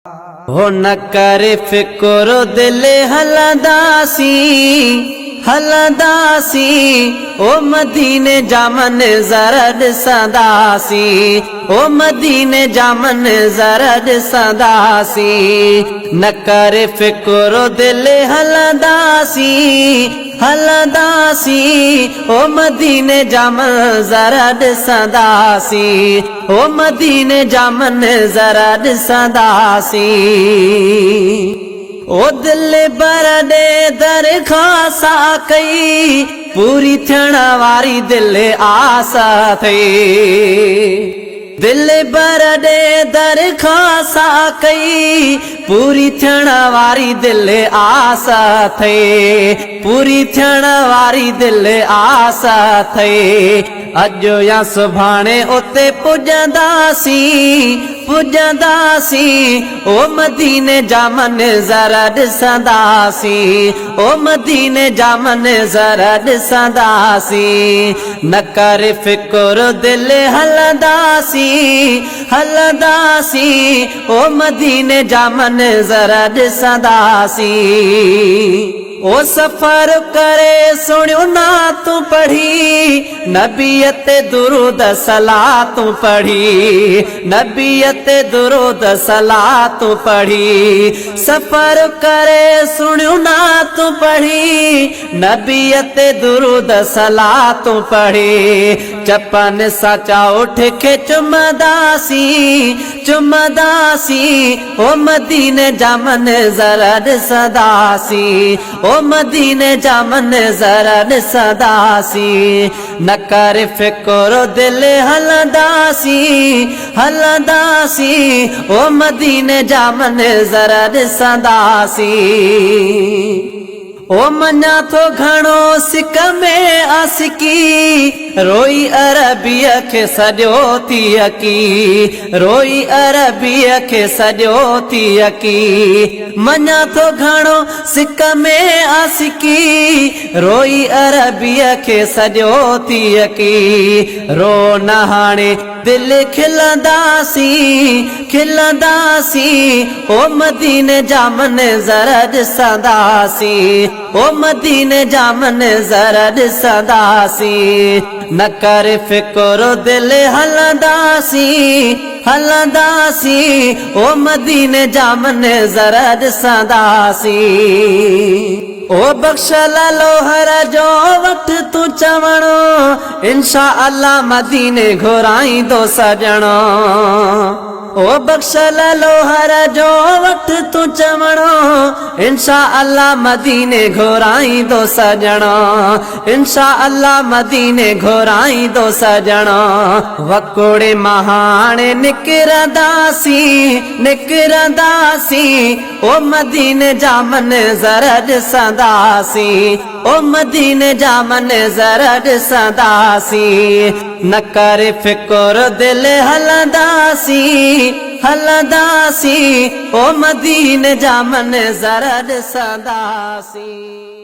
हो न करे फिक्र दिल हलंदासी हलंदासी ओ मदीने जामन ज़रा ॾिसंदासी ओ मदीने जामन ज़रा ॾिसंदासी न करे फिक्र दिल हलंदासी हलंदासी ओ मदीने जामन ज़रा ॾिसंदासी ओ मदीने जामन ज़रा ॾिसंदासी ओ दिल बर दे दरखासा कई पूरी थियण वारी दिल आसा थई दिल बर दे दरखासा कई पूरी थियण वारी दिल आसा थई पूरी थियण वारी दिल आसा थई अजो या सुभाणे उते पुजंदासी पुजंदासी ओ मदीने जामन ज़रा ॾिसंदासी ओ मदीने जामन ज़रा ॾिसंदासी न करे फिक्र दिल हलंदासी हलंदासी ओ मदीने जामन ज़रा ॾिसंदासी ओ सफर करे सुनियो ना तू पढ़ी नबीयत दुरूद सलात पढ़ी नबीयत दुरूद सलात पढ़ी सफर करे सुनियो ना तू पढ़ी नबीयत दुरूद सलात पढ़ी चपन साचा उठ के चुमदासी चुमदासी ओ मदीने जामन ज़रा ॾिसंदासी ओ मदीने जामन ज़रा ॾिसंदासी न करे फिक्र दिल हलंदासी हलंदासी ओ मदीने जामन ज़रा ॾिसंदासी ओ मञा थो घणो सिक में आसिकी रोई अरबीअ खे सॼो थी अकी रोई अरबीअ खे सॼो थी अकी मञा थो घणो सिक में आसिकी रोई अरबीअ खे सॼो थी अकी रो न हाणे दिल खिलंदासी खिलंदासी ओ मदीने जामन ज़रा ॾिसंदासी ओ मदीने जामन ज़रा ॾिसंदासी न करे फिक्र दिल हलंदासी हलंदासी ओ मदीने जामन ज़रा ॾिसंदासी ओ बख्शल लोहर जो वठ तू चवणो इंशा अल्लाह मदीने घुराईंदो सजणो ओ बख्शल लोहर जो वठ तू चवणो इंशा अल्लाह मदीने घुराईंदो सजणो इंशा अल्लाह मदीने घुराईंदो सजणो वकोड़े महाणे निकिरंदासी निकिरंदासी ओ मदीने जामन ज़रा ॾिसंदासी ओ मदीने जामन ज़रा ॾिसंदासी न करे फिक्र दिल हलंदासी हलंदासी ओ मदीने जामन ज़रा ॾिसंदासी।